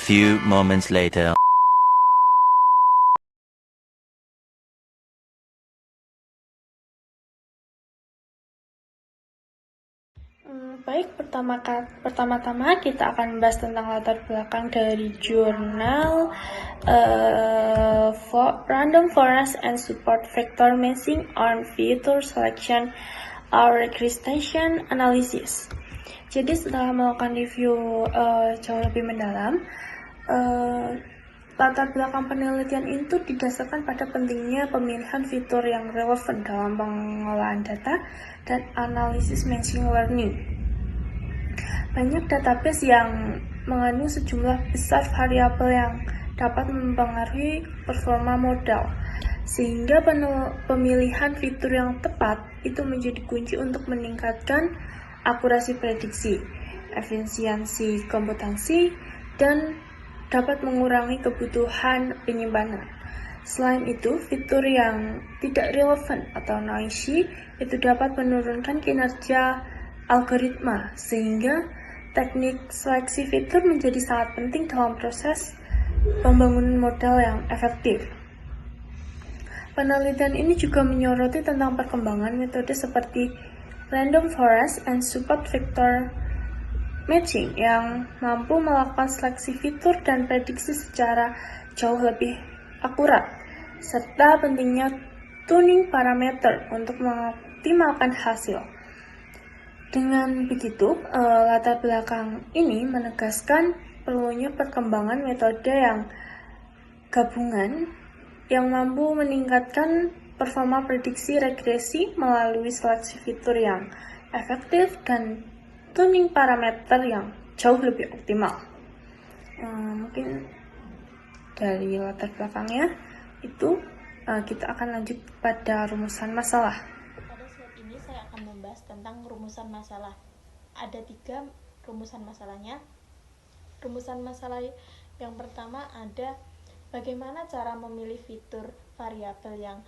few moments later. Baik, pertama-tama kita akan membahas tentang latar belakang dari jurnal Random Forest and Support Vector Matching on Feature Selection or Regression Analysis. Jadi setelah melakukan review jauh lebih mendalam, latar belakang penelitian itu didasarkan pada pentingnya pemilihan fitur yang relevan dalam pengolahan data dan analisis machine learning. Banyak database yang mengandung sejumlah besar variabel yang dapat mempengaruhi performa modal, sehingga pemilihan fitur yang tepat itu menjadi kunci untuk meningkatkan akurasi prediksi, efisiensi komputasi, dan dapat mengurangi kebutuhan penyimpanan. Selain itu, fitur yang tidak relevan atau noisy itu dapat menurunkan kinerja algoritma, sehingga teknik seleksi fitur menjadi sangat penting dalam proses pembangunan modal yang efektif. Penelitian ini juga menyoroti tentang perkembangan metode seperti Random Forest and Support Vector Matching yang mampu melakukan seleksi fitur dan prediksi secara jauh lebih akurat, serta pentingnya tuning parameter untuk mengoptimalkan hasil. Dengan begitu, latar belakang ini menegaskan perlunya perkembangan metode yang gabungan yang mampu meningkatkan performa prediksi regresi melalui seleksi fitur yang efektif dan tuning parameter yang jauh lebih optimal. Mungkin dari latar belakangnya itu kita akan lanjut pada rumusan masalah. Pada slide ini saya akan membahas tentang rumusan masalah. Ada 3 rumusan masalahnya. Rumusan masalah yang pertama ada bagaimana cara memilih fitur variabel yang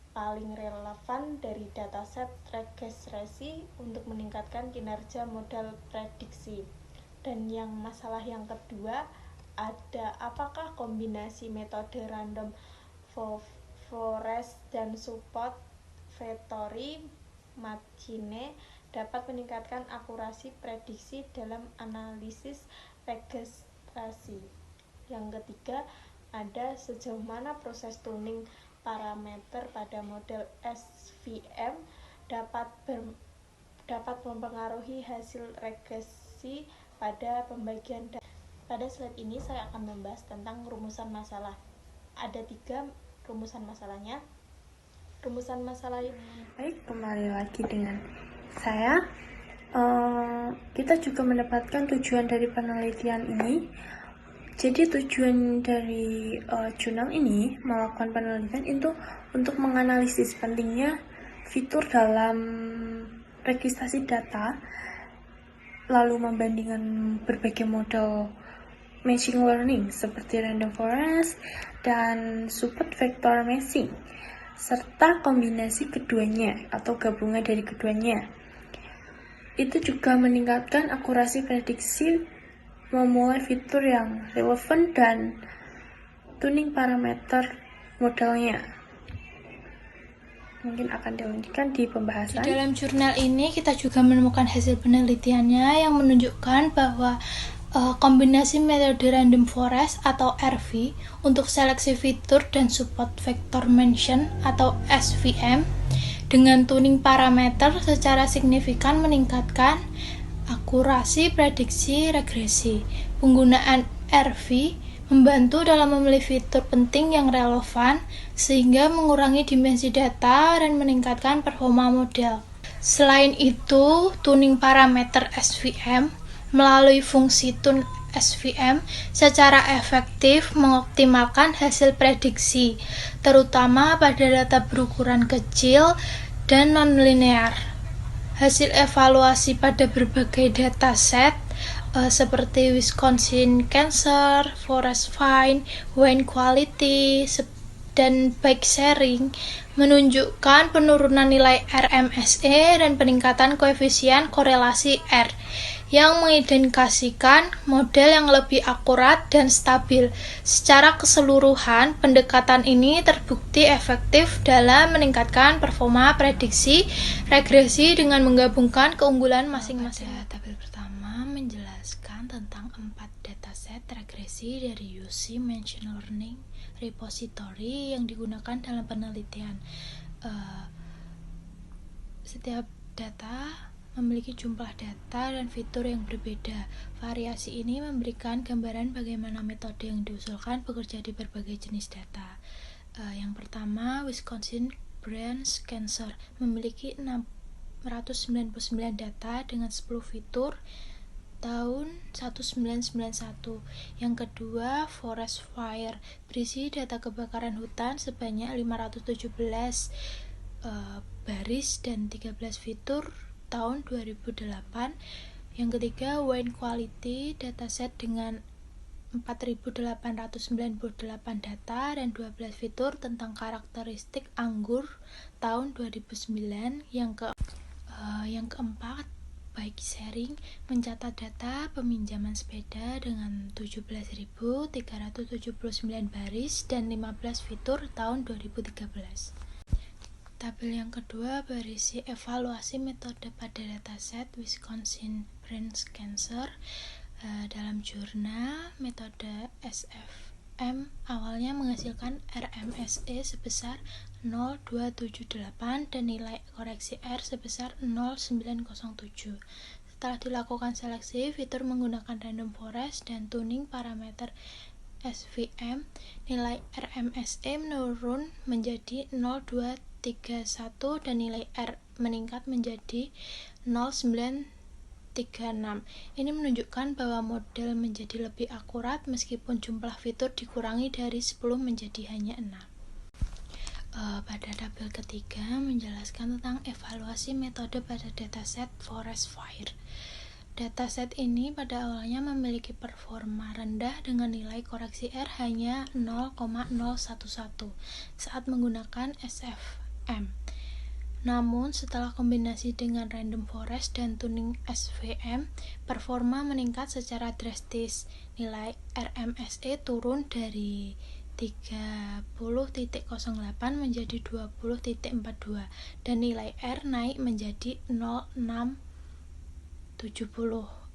paling relevan dari dataset regresi untuk meningkatkan kinerja modal prediksi. Dan yang masalah yang kedua ada apakah kombinasi metode random forest dan support vector matching dapat meningkatkan akurasi prediksi dalam analisis regresi. Yang ketiga ada sejauh mana proses tuning parameter pada model SVM dapat mempengaruhi hasil regresi pada pembagian data. Pada slide ini saya akan membahas tentang rumusan masalah. Ada 3 rumusan masalahnya. Rumusan masalah Baik, kembali lagi dengan saya. Kita juga mendapatkan tujuan dari penelitian ini. Jadi tujuan dari jurnal ini melakukan penelitian itu untuk menganalisis pentingnya fitur dalam registrasi data, lalu membandingkan berbagai model machine learning seperti random forest dan support vector matching, serta kombinasi keduanya atau gabungan dari keduanya. Itu juga meningkatkan akurasi prediksi, memulai fitur yang relevan dan tuning parameter modelnya. Mungkin akan dilanjutkan di pembahasan. Di dalam jurnal ini kita juga menemukan hasil penelitiannya yang menunjukkan bahwa kombinasi metode random forest atau RV untuk seleksi fitur dan support vector matching atau SVM dengan tuning parameter secara signifikan meningkatkan akurasi prediksi regresi. Penggunaan RV membantu dalam memilih fitur penting yang relevan sehingga mengurangi dimensi data dan meningkatkan performa model. Selain itu, tuning parameter SVM melalui fungsi tune SVM secara efektif mengoptimalkan hasil prediksi, terutama pada data berukuran kecil dan non-linear. Hasil evaluasi pada berbagai dataset seperti Wisconsin Cancer, Forest Fine, Wine Quality, dan Bike Sharing menunjukkan penurunan nilai RMSE dan peningkatan koefisien korelasi R yang mengidentifikasikan model yang lebih akurat dan stabil. Secara keseluruhan, pendekatan ini terbukti efektif dalam meningkatkan performa prediksi regresi dengan menggabungkan keunggulan masing-masing. Tabel pertama menjelaskan tentang 4 dataset regresi dari UC Machine Learning Repository yang digunakan dalam penelitian. Setiap data memiliki jumlah data dan fitur yang berbeda. Variasi ini memberikan gambaran bagaimana metode yang diusulkan bekerja di berbagai jenis data. Yang pertama, Wisconsin Breast Cancer memiliki 699 data dengan 10 fitur tahun 1991. Yang kedua, Forest Fire berisi data kebakaran hutan sebanyak 517 baris dan 13 fitur tahun 2008. Yang ketiga, Wine Quality dataset dengan 4.898 data dan 12 fitur tentang karakteristik anggur tahun 2009. Yang keempat, Bike Sharing mencatat data peminjaman sepeda dengan 17.379 baris dan 15 fitur tahun 2013. Tabel yang kedua berisi evaluasi metode pada dataset Wisconsin Breast Cancer. Dalam jurnal, metode SFM awalnya menghasilkan RMSE sebesar 0,278 dan nilai koreksi R sebesar 0,907. Setelah dilakukan seleksi fitur menggunakan random forest dan tuning parameter SVM, nilai RMSE menurun menjadi 0,231 dan nilai R meningkat menjadi 0,936. Ini menunjukkan bahwa model menjadi lebih akurat meskipun jumlah fitur dikurangi dari 10 menjadi hanya 6. Pada tabel ketiga menjelaskan tentang evaluasi metode pada dataset Forest Fire. Dataset ini pada awalnya memiliki performa rendah dengan nilai koreksi R hanya 0,011 saat menggunakan SFM. Namun, setelah kombinasi dengan random forest dan tuning SVM, performa meningkat secara drastis. Nilai RMSE turun dari 30.08 menjadi 20.42 dan nilai R naik menjadi 0,670.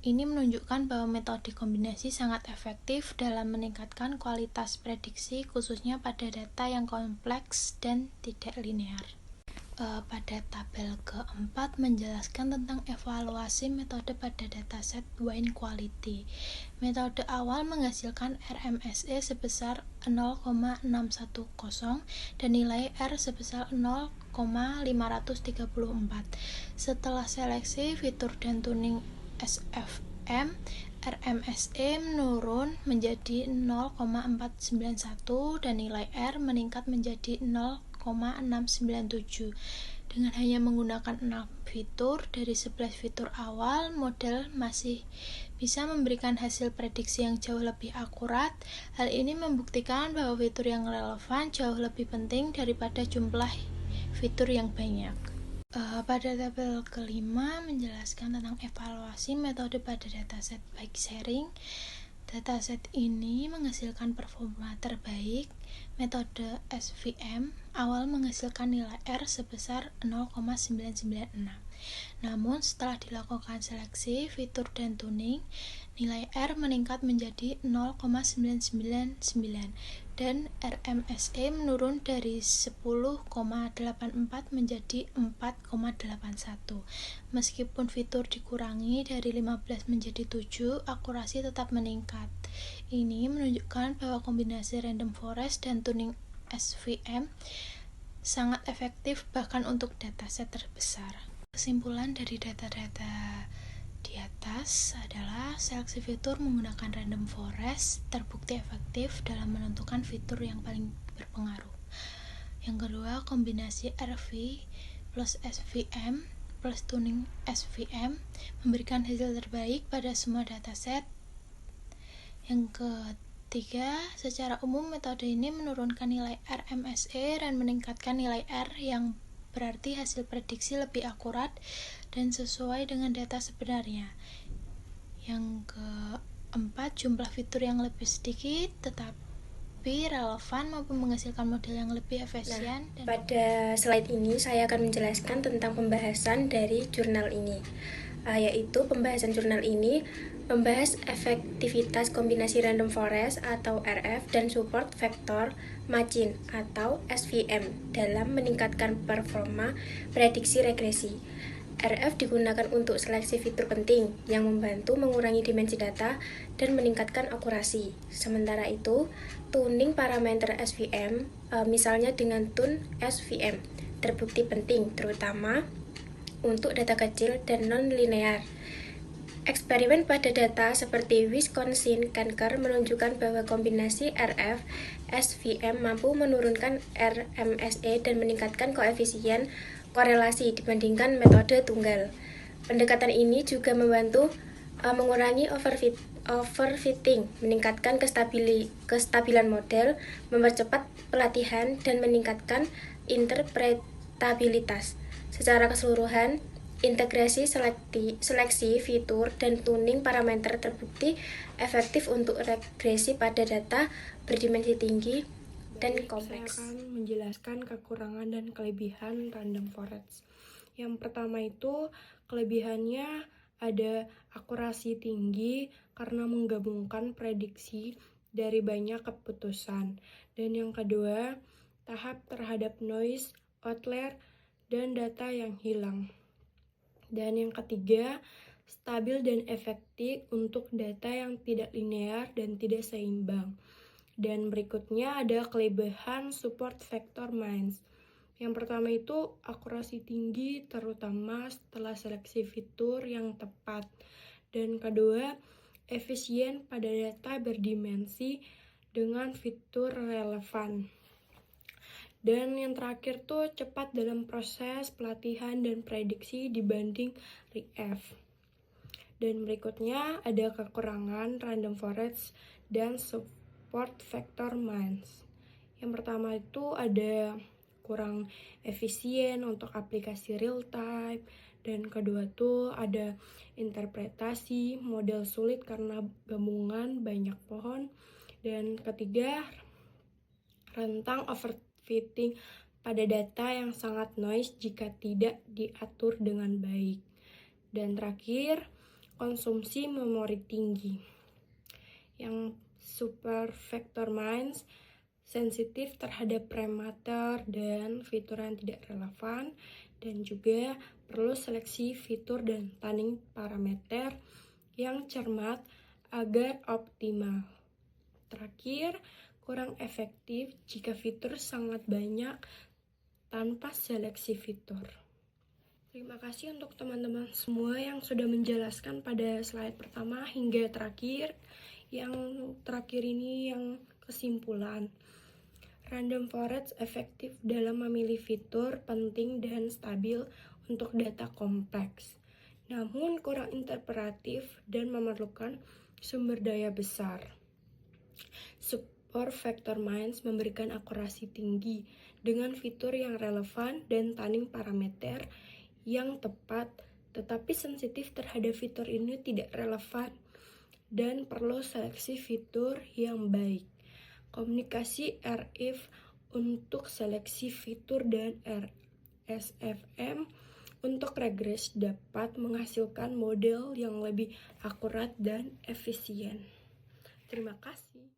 Ini menunjukkan bahwa metode kombinasi sangat efektif dalam meningkatkan kualitas prediksi khususnya pada data yang kompleks dan tidak linear. Pada tabel keempat menjelaskan tentang evaluasi metode pada dataset Wine Quality. Metode awal menghasilkan RMSE sebesar 0,610 dan nilai R sebesar 0,534. Setelah seleksi fitur dan tuning SFM, RMSE menurun menjadi 0,491 dan nilai R meningkat menjadi 0,697. Dengan hanya menggunakan 6 fitur dari 11 fitur awal, model masih bisa memberikan hasil prediksi yang jauh lebih akurat. Hal ini membuktikan bahwa fitur yang relevan jauh lebih penting daripada jumlah fitur yang banyak. Pada tabel kelima menjelaskan tentang evaluasi metode pada dataset Bike Sharing. Dataset ini menghasilkan performa terbaik. Metode SVM awal menghasilkan nilai R sebesar 0,996. Namun setelah dilakukan seleksi fitur dan tuning, nilai R meningkat menjadi 0,999 dan RMSE menurun dari 10,84 menjadi 4,81. Meskipun fitur dikurangi dari 15 menjadi 7, akurasi tetap meningkat. Ini menunjukkan bahwa kombinasi random forest dan tuning SVM sangat efektif bahkan untuk dataset terbesar. Kesimpulan dari data-data di atas adalah seleksi fitur menggunakan random forest terbukti efektif dalam menentukan fitur yang paling berpengaruh. Yang kedua, kombinasi RV plus SVM plus tuning SVM memberikan hasil terbaik pada semua dataset. Yang ketiga, secara umum metode ini menurunkan nilai RMSE dan meningkatkan nilai R yang berarti hasil prediksi lebih akurat dan sesuai dengan data sebenarnya. Yang keempat, jumlah fitur yang lebih sedikit tetapi relevan mampu menghasilkan model yang lebih efisien. Pada slide ini saya akan menjelaskan tentang pembahasan dari jurnal ini, yaitu pembahasan jurnal ini membahas efektivitas kombinasi random forest atau RF dan support vector matching atau SVM dalam meningkatkan performa prediksi regresi. RF digunakan untuk seleksi fitur penting yang membantu mengurangi dimensi data dan meningkatkan akurasi. Sementara itu, tuning parameter SVM, misalnya dengan tune SVM, terbukti penting terutama untuk data kecil dan non-linear. Eksperimen pada data seperti Wisconsin Kanker menunjukkan bahwa kombinasi RF SVM mampu menurunkan RMSE dan meningkatkan koefisien korelasi dibandingkan metode tunggal. Pendekatan ini juga membantu mengurangi overfitting, meningkatkan kestabilan model, mempercepat pelatihan, dan meningkatkan interpretabilitas. Secara keseluruhan, integrasi seleksi fitur dan tuning parameter terbukti efektif untuk regresi pada data berdimensi tinggi dan kompleks. Saya akan menjelaskan kekurangan dan kelebihan random forest. Yang pertama itu kelebihannya ada akurasi tinggi karena menggabungkan prediksi dari banyak keputusan. Dan yang kedua, tahap terhadap noise, outlier, dan data yang hilang. Dan yang ketiga, stabil dan efektif untuk data yang tidak linear dan tidak seimbang. Dan berikutnya ada kelebihan support vector matching. Yang pertama itu akurasi tinggi terutama setelah seleksi fitur yang tepat. Dan kedua, efisien pada data berdimensi dengan fitur relevan. Dan yang terakhir tuh cepat dalam proses pelatihan dan prediksi dibanding RF. Dan berikutnya ada kekurangan random forest dan support vector matching. Yang pertama itu ada kurang efisien untuk aplikasi real time, dan kedua tuh ada interpretasi model sulit karena gabungan banyak pohon, dan ketiga rentang overfitting pada data yang sangat noise jika tidak diatur dengan baik. Dan terakhir, konsumsi memori tinggi. Yang super vector matching sensitif terhadap parameter dan fitur yang tidak relevan, dan juga perlu seleksi fitur dan tuning parameter yang cermat agar optimal. Terakhir, kurang efektif jika fitur sangat banyak tanpa seleksi fitur. Terima kasih untuk teman-teman semua yang sudah menjelaskan pada slide pertama hingga terakhir. Yang terakhir ini yang kesimpulan. Random forest efektif dalam memilih fitur penting dan stabil untuk data kompleks, namun kurang interpretatif dan memerlukan sumber daya besar. Support vector matching memberikan akurasi tinggi dengan fitur yang relevan dan tuning parameter yang tepat, tetapi sensitif terhadap fitur ini tidak relevan dan perlu seleksi fitur yang baik. Komunikasi RF untuk seleksi fitur dan RSFM untuk regresi dapat menghasilkan model yang lebih akurat dan efisien. Terima kasih.